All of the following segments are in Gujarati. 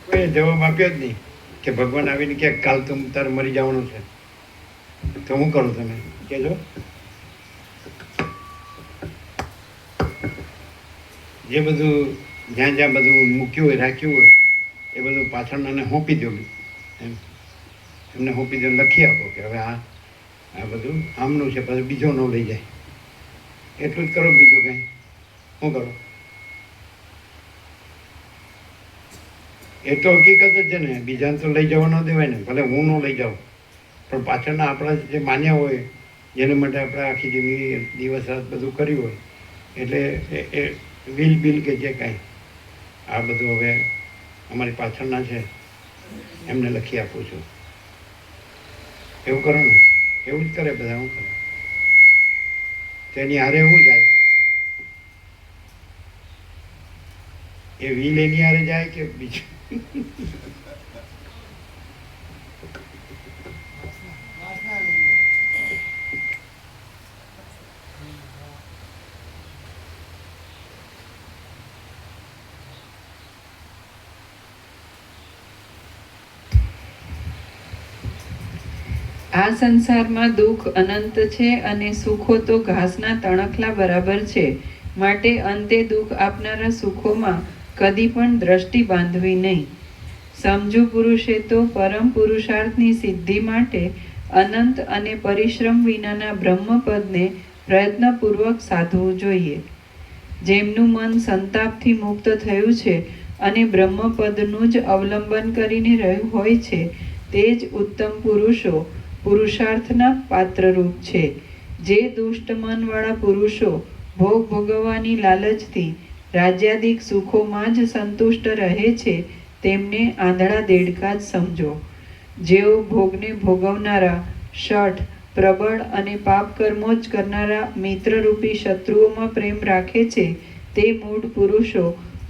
કોઈ જવાબ આપ્યો જ નહીં કે ભગવાન આવીને કે કાલ તું તારે મરી જવાનું છે, તો હું કરું તમે કહેજો. જે બધું જ્યાં જ્યાં બધું મૂક્યું હોય રાખ્યું હોય એ બધું પાછળનાને સોંપી દો, એમ એમને સોંપી દો, લખી આપો કે હવે આ બધું આમનું છે, પછી બીજો ન લઈ જાય. એટલું જ કરો, બીજું કંઈ શું કરો? એ તો હકીકત જ છે ને, બીજાને તો લઈ જવા ન દેવાય ને, ભલે હું ન લઈ જાઉં, પણ પાછળના આપણા જે માન્યા હોય જેને માટે આપણે આખી જિંદગી દિવસ રાત બધું કર્યું હોય, એટલે એ વિલ બિલ કે જે કાંઈ આ બધું હવે અમારી પાછળના છે એમને લખી આપું છું. એવું કરો ને, એવું જ કરે બધા. શું કરે? તેની હારે શું જાય? એ વિલ એની હારે જાય કે બીજું? આ સંસારમાં દુઃખ અનંત છે અને સુખો તો ઘાસના તણખલા બરાબર છે. માટે અંતે દુઃખ આપનારા સુખોમાં કદી પણ દ્રષ્ટિ બાંધવી નહીં. સમજુ પુરુષે તો પરમ પુરુષાર્થની સિદ્ધિ માટે અનંત અને પરિશ્રમ વિનાના બ્રહ્મપદને પ્રયત્નપૂર્વક સાધવું જોઈએ. જેમનું મન સંતાપથી મુક્ત થયું છે અને બ્રહ્મપદનું જ અવલંબન કરીને રહ્યું હોય છે, તે જ ઉત્તમ પુરુષો પુરુષાર્થના પાત્રરૂપ છે. જે દુષ્ટ મનવાળા પુરુષો ભોગ ભોગવવાની લાલચથી રાજ્યાદિક સુખોમાં જ સંતુષ્ટ રહે છે, તેમને આંધળા દેડકા જ સમજો. જેઓ ભોગને ભોગવનારા શઠ, પ્રબળ અને પાપ કર્મો જ કરનારા મિત્રરૂપી શત્રુઓમાં પ્રેમ રાખે છે, તે મૂઢ પુરુષો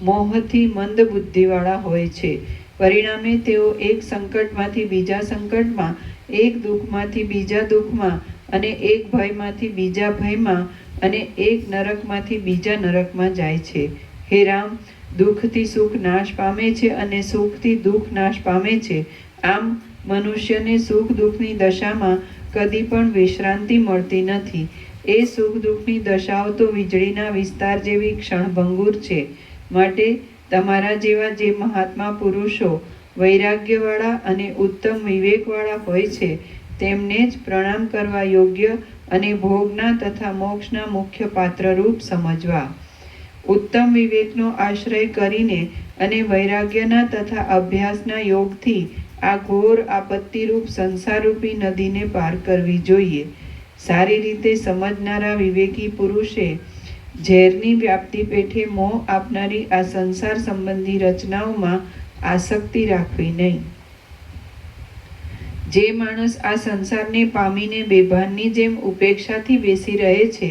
મોહથી મંદ બુદ્ધિવાળા હોય છે. પરિણામે તેઓ એક સંકટમાંથી બીજા સંકટમાં, એક દુઃખમાંથી બીજા દુઃખમાં અને એક ભયમાંથી બીજા ભયમાં અને એક નરકમાંથી બીજા નરકમાં જાય છે. હે રામ, દુઃખથી સુખ નાશ પામે છે અને સુખથી દુઃખ નાશ પામે છે. આમ મનુષ્યને સુખ દુઃખની દશામાં કદી પણ વિશ્રાંતિ મળતી નથી. એ સુખ દુઃખની દશાઓ તો વીજળીના વિસ્તાર જેવી ક્ષણભંગુર છે. માટે તમારા જેવા જે મહાત્મા પુરુષો વૈરાગ્યવાળા અને ઉત્તમ વિવેકવાળા હોય છે, તેમને જ પ્રણામ કરવા યોગ્ય અને ભોગના તથા મોક્ષના મુખ્ય પાત્રરૂપ સમજવા. ઉત્તમ વિવેકનો આશ્રય કરીને અને વૈરાગ્યના તથા અભ્યાસના યોગથી આ ઘોર આપત્તિરૂપ સંસારરૂપી નદીને પાર કરવી જોઈએ. સારી રીતે સમજનારા વિવેકી પુરુષે ઝેરની વ્યાપ્તિ પેઠે મોહ આપનારી આ સંસાર સંબંધી રચનાઓમાં આસક્તિ રાખવી નહીં. જે માણસ આ સંસારને પામીને બેભાનની જેમ ઉપેક્ષાથી બેસી રહે છે,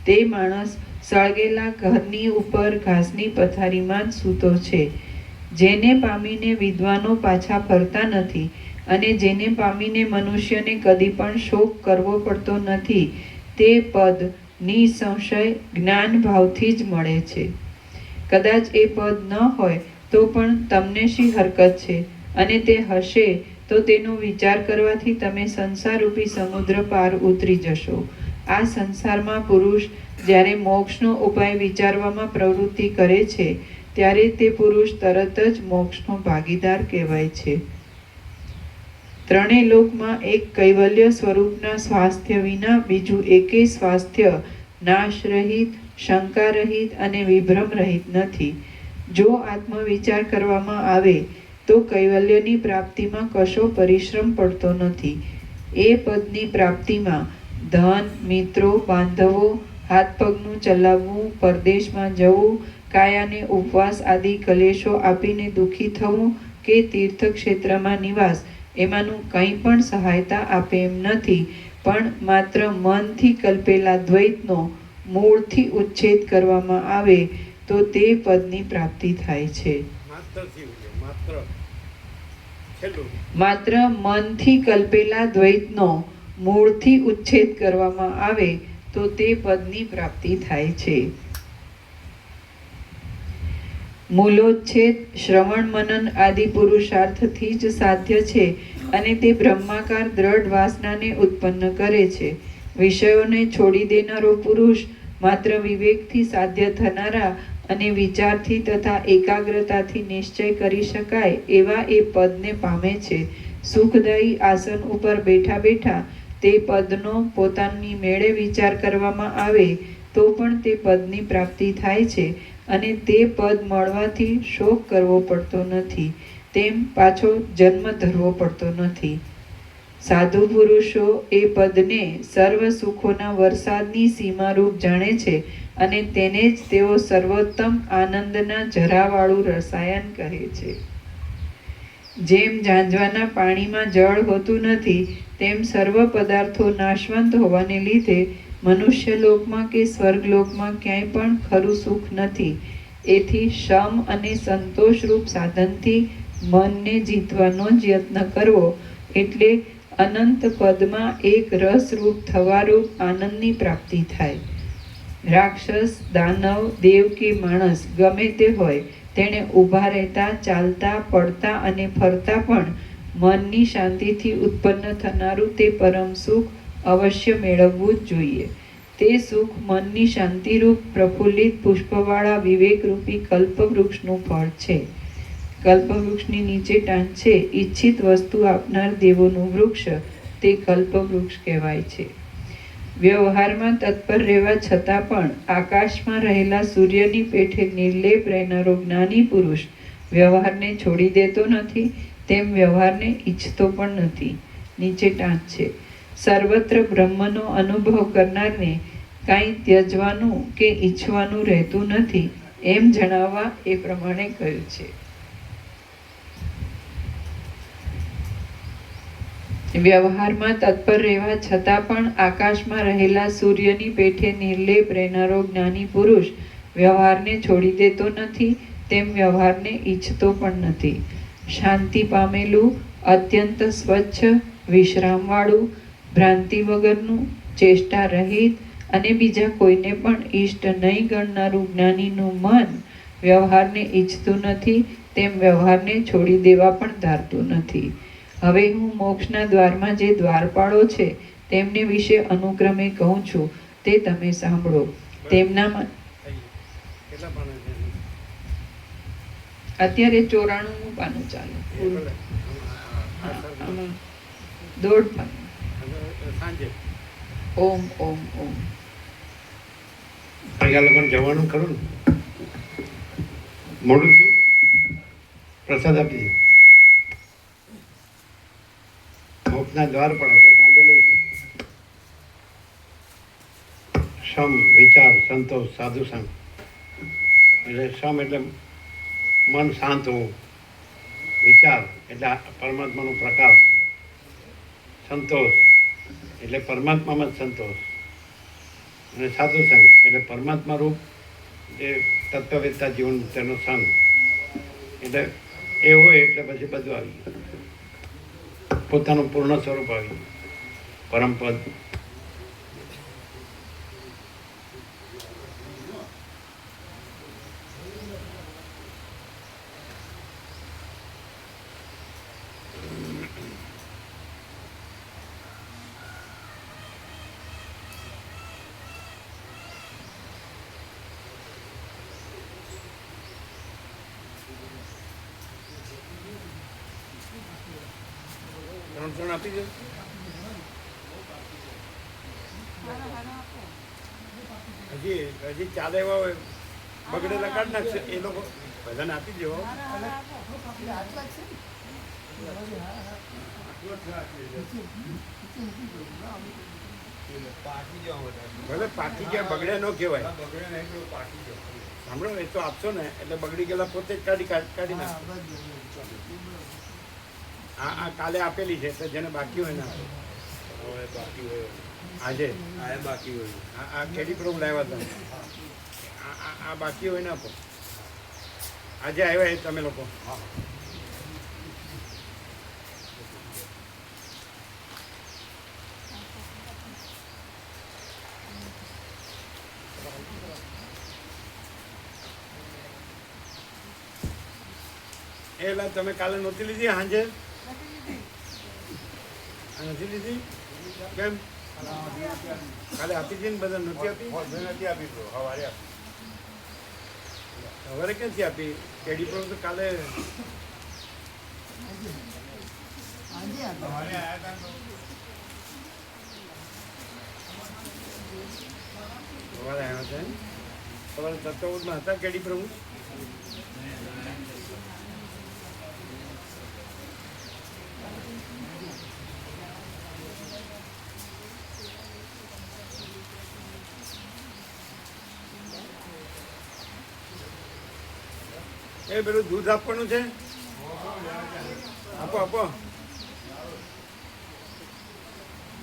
તે માણસ સળગેલા ઘરની ઉપર ઘાસની પથારીમાં જ સૂતો છે. જેને પામીને વિદ્વાનો પાછા ફરતા નથી અને જેને પામીને મનુષ્યને કદી પણ શોક કરવો પડતો નથી, તે પદ નિસંશય જ્ઞાન ભાવથી જ મળે છે. કદાચ એ પદ ન હોય તો પણ તમને શી હરકત છે, અને તે હશે તો તેનો વિચાર કરવાથી તમે સંસારરૂપી સમુદ્ર પાર ઉતરી જશો. આ સંસારમાં પુરુષ જ્યારે મોક્ષનો ઉપાય વિચારવામાં પ્રવૃત્તિ કરે છે, ત્યારે તે પુરુષ તરત જ મોક્ષનો ભાગીદાર કહેવાય છે. ત્રણેય લોકમાં એક કૈવલ્ય સ્વરૂપના સ્વાસ્થ્ય વિના બીજું એકેય સ્વાસ્થ્ય નાશરહિત, શંકારહિત અને વિભ્રમ રહિત નથી. જો આત્મવિચાર કરવામાં આવે તો કૈવલ્યની પ્રાપ્તિમાં કશો પરિશ્રમ પડતો નથી. એ પદની પ્રાપ્તિમાં ધન, મિત્રો, બાંધવો, હાથ પગનું ચલાવવું, પરદેશમાં જવું, કાયાને ઉપવાસ આદિ કલેશો આપીને દુઃખી થવું કે તીર્થક્ષેત્રમાં નિવાસ, એમાંનું કંઈ પણ સહાયતા આપે એમ નથી. પણ માત્ર મનથી કલ્પેલા દ્વૈતનો મૂળથી ઉચ્છેદ કરવામાં આવે તો તે પદની પ્રાપ્તિ થાય છે. માત્ર મનથી કલ્પેલા દ્વૈતનો મૂળથી ઉચ્છેદ કરવામાં આવે તો તે પદની પ્રાપ્તિ થાય છે. મૂલોચ્છેદ શ્રવણ મનન આદિ પુરુષાર્થથી જ સાધ્ય છે અને તે બ્રહ્માકાર દ્રઢ વાસનાને ઉત્પન્ન કરે છે. વિષયોને છોડી દેનારો પુરુષ માત્ર વિવેકથી સાધ્ય થનારા અને વિચારથી તથા એકાગ્રતાથી નિશ્ચય કરી શકાય એવા એ પદને પામે છે. સુખદાયી આસન ઉપર બેઠા બેઠા તે પદનો પોતાની મેળે વિચાર કરવામાં આવે તો પણ તે પદની પ્રાપ્તિ થાય છે અને તે પદ મળવાથી શોક કરવો પડતો નથી, તેમ પાછો જન્મ ધરવો પડતો નથી. સાધુ પુરુષો એ પદને સર્વ સુખોના વરસાદની સીમારૂપ જાણે છે અને તેને જ તેઓ સર્વોત્તમ આનંદના જરાવાળું રસાયન કહે છે. જેમ ઝાંઝવાના પાણીમાં જળ હોતું નથી તેમ સર્વ પદાર્થો નાશવંત હોવાને લીધે મનુષ્યલોકમાં કે સ્વર્ગલોકમાં ક્યાંય પણ ખરું સુખ નથી. એથી શમ અને સંતોષરૂપ સાધનથી મનને જીતવાનો જ યત્ન કરવો એટલે અનંત પદમાં એક રસરૂપ થવારૂપ આનંદની પ્રાપ્તિ થાય. રાક્ષસ, દાનવ, દેવ કે માણસ ગમે તે હોય તેણે ઊભા રહેતા, ચાલતા, પડતા અને ફરતા પણ મનની શાંતિથી ઉત્પન્ન થનારું તે પરમ સુખ અવશ્ય મેળવવું જ જોઈએ. તે સુખ મનની શાંતિરૂપ પ્રફુલ્લિત પુષ્પવાળા વિવેકરૂપી કલ્પવૃક્ષનું ફળ છે. કલ્પવૃક્ષની નીચે ટાંચે ઈચ્છિત વસ્તુ આપનાર દેવોનું વૃક્ષ તે કલ્પવૃક્ષ કહેવાય છે. વ્યવહારમાં તત્પર રહેવા છતાં પણ આકાશમાં રહેલા સૂર્યની પેઠે નિર્લેપ રહેનારો જ્ઞાની પુરુષ વ્યવહારને છોડી દેતો નથી, તેમ વ્યવહારને ઈચ્છતો પણ નથી. નીચે ટાંચ છે. સર્વત્ર બ્રહ્મનો અનુભવ કરનારને કાંઈ ત્યજવાનું કે ઈચ્છવાનું રહેતું નથી એમ જણાવવા એ પ્રમાણે કહ્યું છે. વ્યવહારમાં તત્પર રહેવા છતાં પણ આકાશમાં રહેલા સૂર્યની પેઠે નિર્લેપ રહેનારો જ્ઞાની પુરુષ વ્યવહારને છોડી દેતો નથી, તેમ વ્યવહારને ઈચ્છતો પણ નથી. શાંતિ પામેલું, અત્યંત સ્વચ્છ, વિશ્રામવાળું, ભ્રાંતિ વગરનું, ચેષ્ટા રહિત અને બીજા કોઈને પણ ઈષ્ટ નહીં ગણનારું જ્ઞાનીનું મન વ્યવહારને ઈચ્છતું નથી, તેમ વ્યવહારને છોડી દેવા પણ ધારતું નથી. હવે હું મોક્ષના દ્વારમાં જે દ્વારપાળો છે તેમને વિશે અનુક્રમે કહું છું, તે તમે સાંભળો. તેમનામાં અત્યારે 94મું પાનું ચાલે, દોઢ પાનું. ઓમ ઓમ ઓમ. અહીંયા લોકોને જવાનું ખરું ને? મોડું થયું, પ્રસાદ આપી દો. મોક્ષના દ્વાર પણ એટલે સાંજે લઈશું. શમ વિચાર, સંતોષ, સાધુ સંગ. એટલે શમ એટલે મન શાંત હોવું, વિચાર એટલે પરમાત્માનો પ્રકાશ, સંતોષ એટલે પરમાત્મામાં જ સંતોષ, અને સાધુ સંગ એટલે પરમાત્મા રૂપ જે તત્વવેદતા જીવન તેનો સંગ. એટલે એ હોય એટલે પછી બધું આવી ગયું, પોતાનું પૂર્ણ સ્વરૂપ આવી ગયું, પરમપદ. આપી દો. હજી ચાલે એવા હોય બગડેલા કાઢ નાખશે એ લોકો, બધાને આપી દો. ભલે પાકી ગયા, બગડ્યા ન કહેવાય. સાંભળો, એ તો આપશો ને એટલે બગડી ગયેલા પોતે જ કાઢી નાખો. આ કાલે આપેલી છે તો જેને બાકી હોય ને બાકી હોય આજે બાકી હોય, આ કેડી પ્રોબ લાવ્યા તમે, આ બાકી હોય ને આપો. આજે આવ્યા તમે લોકો. એટલે તમે કાલે નહોતી લીધી સાંજે? નથી લીધી કેમ? કાલે આપી હતી ને બધા નથી આપી? સવારે ક્યાંથી આપી? કેડી પર તો કાલે સવારે આવ્યા હતા. સવારે તત્વમાં હતા કેડી પ્રમુખ? એ પેલું દૂધ આપવાનું છે, આપો આપો.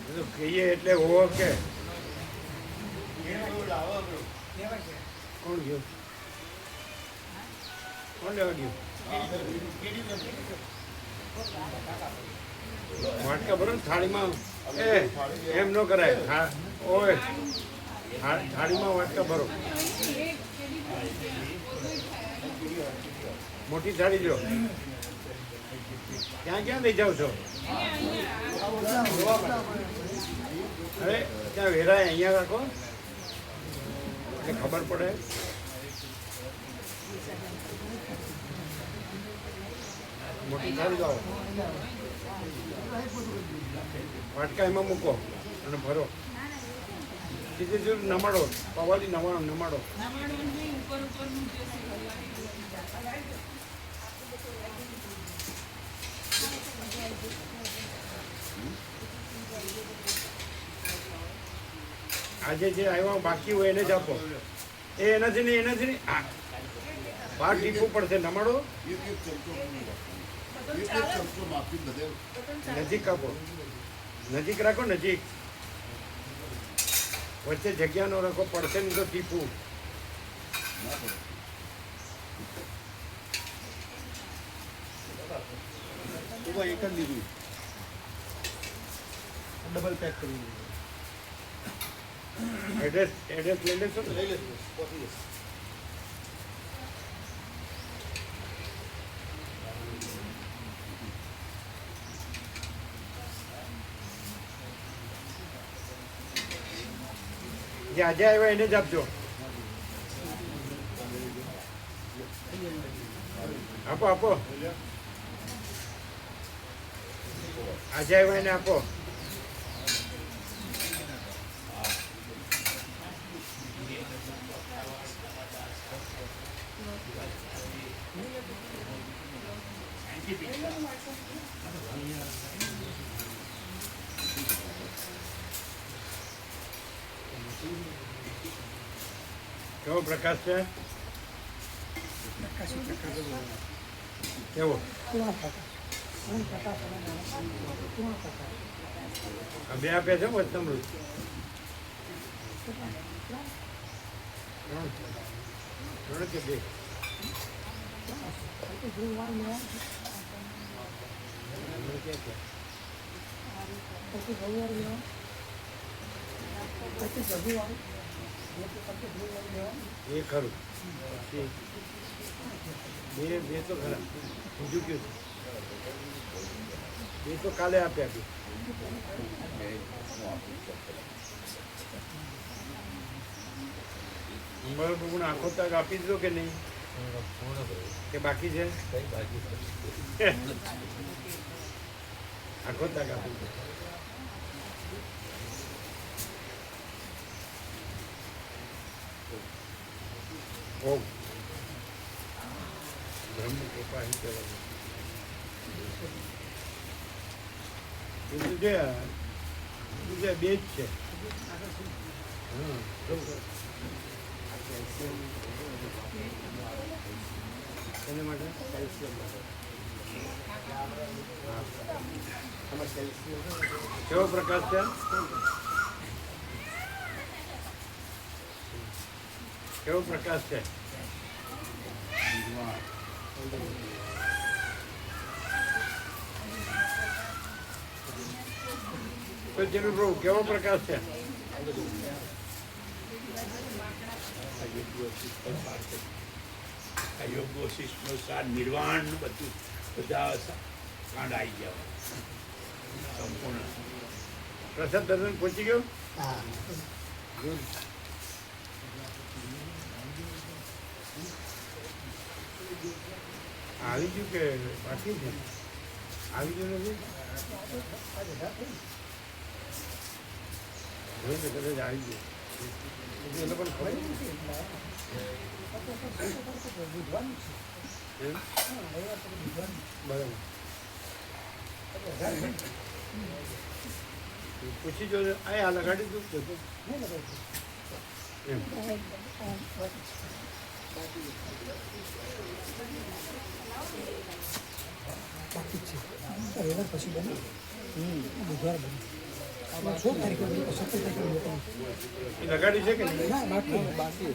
બધું કહીએ એટલે હોવો કે કોણ ગયું? કોણ લેવા ગયું? વાટકા ભરો ને થાળીમાં. એમ ન કરાય. ઓય થાળીમાં વાટકા ભરો. મોટી થાળી જો. ક્યાં ક્યાં લઈ જાઓ છો? અરે ત્યાં વેરાય અહીંયા રાખો એટલે ખબર પડે. મોટી થાળી લાવો, વાટકા એમાં મૂકો અને ભરો. સીધી સીધું નમાડો, પવાલી નમાડો. આજે જે આવ્યા બાકી હોય એને જ આપો. એનાથી નહીં. બહાર ટીપવું પડશે. નમાડો, નજીક આપો. નજીક રાખો, નજીક. વચ્ચે જગ્યા ન રાખો, પડશે નહીં તો ટીપવું. એક જ લીધું, ડબલ પેક કરી એડ્રેસ લઈ લેશો ને? લઈ લેશું, પહોંચી જશે. જે આજે આવ્યા એને જ આપજો. આપો. આજે આવ્યા એને આપો. કેવો પ્રકાશ છે? કેવો? બે આપ્યા છે વચનામૃત. ત્રણ કે બે? એ ખરું. બે તો ખરા. બીજું કયું? બે તો કાલે આપ્યા. અંબાલાલ આખો તાગ આપી દીધો કે નહીં? કે બાકી છે? આખો તાગ આપી દીધો. ઓમ બ્રહ્મ કૃપા હિ કહેવાય. બીજા બે જ છે. એના માટે કેવો પ્રકાશ છે? કેવો પ્રકાશ છે? તો જરૂર બહુ કેવો પ્રકાશ છે? યોગ વશિષ્ઠનો સાર નિર્વાણ બધું બધા કાંડ આવી ગયા સંપૂર્ણ. પ્રસાદ દર્શન પહોંચી ગયો. Good. આવી ગયું કે બાકી છે? આવી ગયું નથી? હવે તો કદાચ આવી ગયું. એ લોકોને ખબર નથી. એમ? બરાબર. પૂછી જો આ લગાડી દઉં તો એમ. બાકી છે રવિવાર પછી બને બુધવાર બને 16 તારીખે બને 17 તારીખે એ લગાડી છે કે નહીં? ના બાકી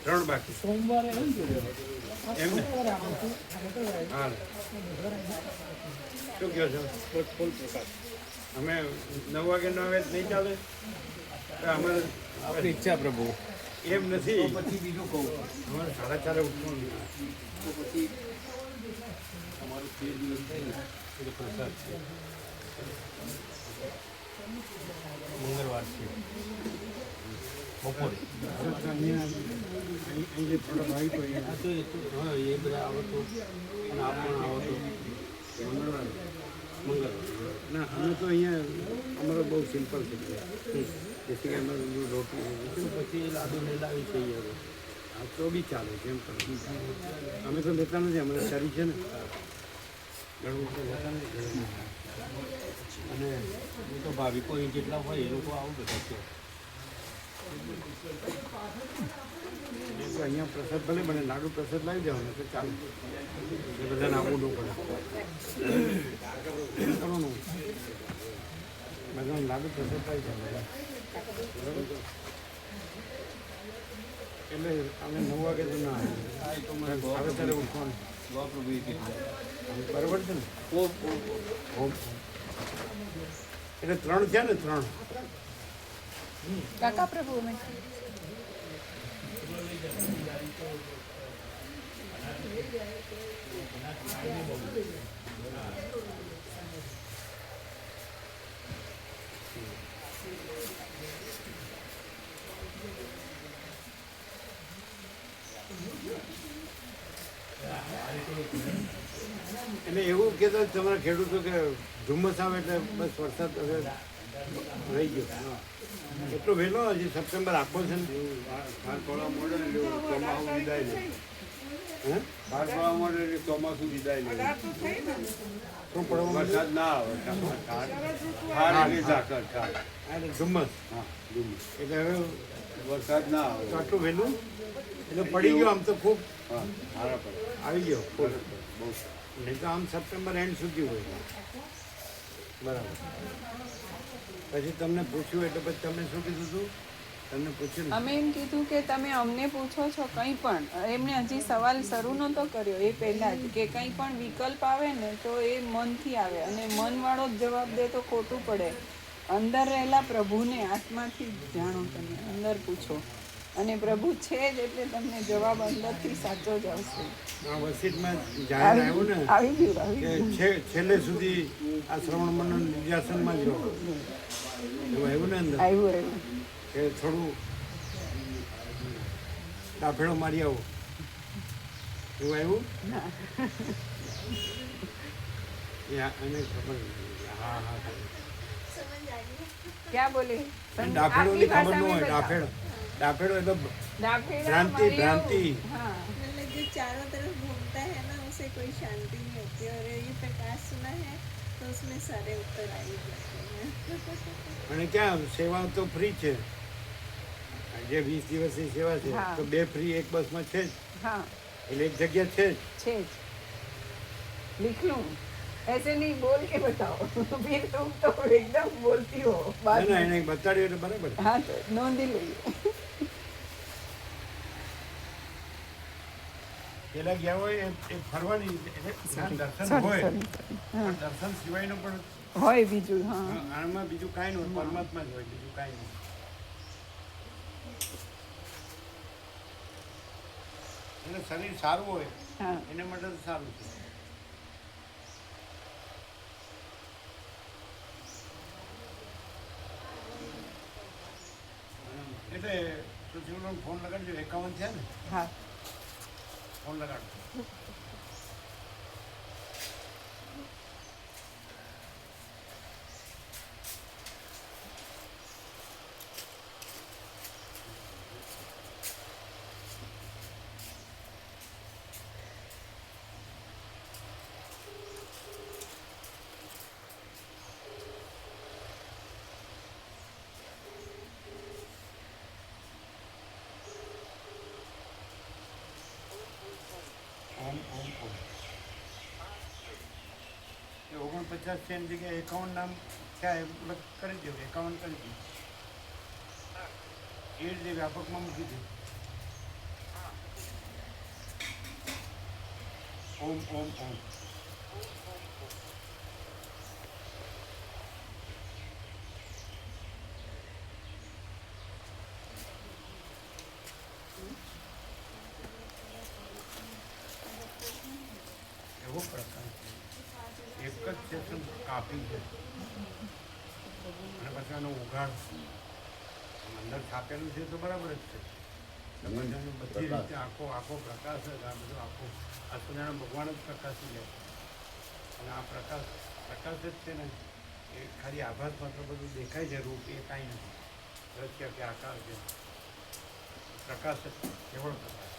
ત્રણ બાકી. સોમવારે એમ ને? હા. શું કહો છો? ફૂલ પ્રકાશ અમે 9 વાગે ન આવે તો નહીં ચાલે? અમારે આપણી ઈચ્છા પ્રભુ. એમ નથી. પછી બીજું કહું અમારે 4:30 ઉઠવાનું. તો પછી અમારું 3 દિવસ થાય ને એટલે પ્રસાદ છે મંગળવાર છે બપોરે. અહીં જે થોડો ભાઈ તો આ તો એ તો હા એ બધા આવતો અને આપ પણ આવતો મંગળવાર. મંગળવાર. ના અમે તો અહીંયા અમારો બહુ સિમ્પલ છે. જેથી કે અમે રોટલી પછી એ લાડુ ને લાવી છે અહીંયા આ તો બી ચાલે જેમ કરો. અમે તો લેતા નથી. અમારે શરીર છે ને ઘણું તો લેતા નથી. અને એ તો ભાવિકો અહીં જેટલા હોય એ લોકો આવું બધા છે. એ તો અહીંયા પ્રસાદ ભલે બને લાડુ પ્રસાદ લાવી દેવાનો તો ચાલે. એ બધાને આવવું ન પડે. એમ કરવાનું બધાને લાડુ પ્રસાદ લાવી દેવાનો. એટલે અમે 9 વાગે તો ના આ એ તો મને આવે ત્યારે ઉઠવાનું. પ્રભુ એ કીધું બરાબર છે ને? ઓમ ઓમ. એટલે 3 છે ને 3. કાકા પ્રભુ અમે એટલે એવું કહેતા તમારા ખેડૂતો કે ધુમ્મસ આવે એટલે બસ વરસાદ હવે રહી ગયો. એટલો વહેલો હજી સપ્ટેમ્બર આખો છે ને. પડવા મળે ને એટલે ચોમાસું વિદાય લે. હે બહાર પડવા મળે એટલે ચોમાસું વિદાય લે. શું પડવાનું છે? વરસાદ ના આવે ઠાર એટલે ઝાકળ ઠાર. આ એટલે ધુમ્મસ. હા ધૂમ. એટલે હવે વરસાદ ના તો આવે. આટલું વહેલું એટલે પડી ગયો આમ તો ખૂબ હા સારા પડે. આવી ગયો ફૂલ. બહુ નહીં તો આમ સપ્ટેમ્બર એન્ડ સુધી હોય. બરાબર. પછી તમને પૂછ્યું એટલે પછી તમે શું કીધું હતું? તમને પૂછ્યું ને? અમે એમ કીધું કે તમે અમને પૂછો છો કંઈ પણ. એમણે હજી સવાલ શરૂ નહોતો કર્યો એ પહેલાં જ કે કંઈ પણ વિકલ્પ આવે ને તો એ મનથી આવે અને મનવાળો જ જવાબ દે તો ખોટું પડે. અંદર રહેલા પ્રભુને આત્માથી જ જાણો. તમે અંદર પૂછો અને પ્રભુ છે જ એટલે તમને જવાબ અંદરથી સાચો જ આવશે. આ વસીતમાં જાહેર આવ્યું ને આવી ગયું આવી કે ગયું. છેલ્લે સુધી આ શ્રવણ મનન નિર્યાસનમાં જ રહો. એવું આવ્યું ને અંદર આવ્યું આવ્યું. કે થોડું ડાફેડો મારી આવો એવું આવ્યું. એને ખબર નથી. હા હા ક્યાં બોલે ડાફેડોની ખબર ન હોય. ડાફેડો ડાફેડો એટલે ભ્રાંતિ ભ્રાંતિ. हाँ मतलब जो चारों तरफ घूमता है ना उसे कोई शांति नहीं होती और ये प्रकाश सुना है तो उसमें सारे उत्तर आ ही जाते हैं. અને ક્યાં સેવા તો ફ્રી છે. જે 20 દિવસની સેવા છે હા. તો 2 ફ્રી એક બસમાં છે જ. हाँ એટલે એક જગ્યા છે જ. छे लिख लूं ऐसे नहीं बोल के बताओ फिर तुम तो एकदम बोलती हो बाद ના में. એને બતાડ્યું એટલે બરાબર. हाँ तो नोंधी लइए પેલા ગયા હોય એ ફરવાની એટલે દર્શન sorry, હોય sorry. પણ દર્શન સિવાયનું પણ હોય બીજું હા આમાં બીજું કાંઈ નહીં હોય. પરમાત્મા જ હોય બીજું કાંઈ નહીં. એને શરીર સારું હોય હા એના માટે તો સારું છે. એટલે સુશીલનો ફોન લગાડજો. 51 છે ને? હા ફોન લગાડજો. ઓમ ઓમ ઓમ. એ 49 છે એની જગ્યાએ 51 નામ ક્યાં મતલબ કરી દો. 51 કરી દો. એ રીતે વ્યાપકમાં મૂકી દો. ઓમ ઓમ ઓમ. એવો પ્રકાર છે. એક જ સેશન કાપી છે અને પછી એનો ઉઘાડ અંદર છાપેલું છે તો બરાબર જ છે. બધાનું બધી રીતે આખો પ્રકાશ જ આ બધો આ સુનાના ભગવાન જ પ્રકાશી લે અને આ પ્રકાશ જ છે ને એ ખાલી આભાસ માત્ર બધું દેખાય છે. રૂપ એ કાંઈ નથી. દ્રશ્ય કે આકાર છે. પ્રકાશ જ કેવળ પ્રકાશ.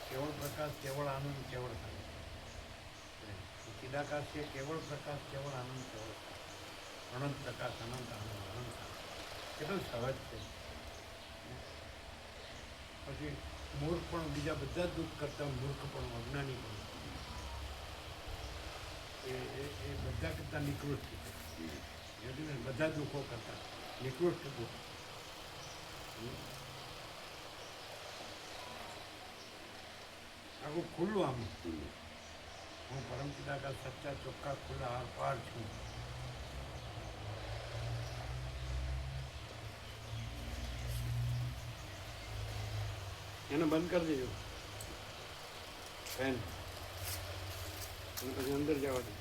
કેવળ પ્રકાશ, કેવળ આનંદ, કેવળ આનંદ. ચિદાકાશ છે કેવળ પ્રકાશ, કેવળ આનંદ, કેવળ અનંત પ્રકાશ, અનંત આનંદ, અનંત આનંદ. કેટલું સહજ છે. પછી મૂર્ખ પણ બીજા બધા જ દુઃખ કરતા મૂર્ખ પણ અજ્ઞાની પણ એ બધા કરતાં નિકૃષ્ટ છે. બધા દુઃખો કરતાં નિકૃષ્ટ દુઃખ. આખું ખુલ્લું આમ હું પરમપિતા કા સચ્ચા ચોખ્ખા ખુલ્લા આર છું. એને બંધ કરી દેજો ફેન અને પછી અંદર જવા દે.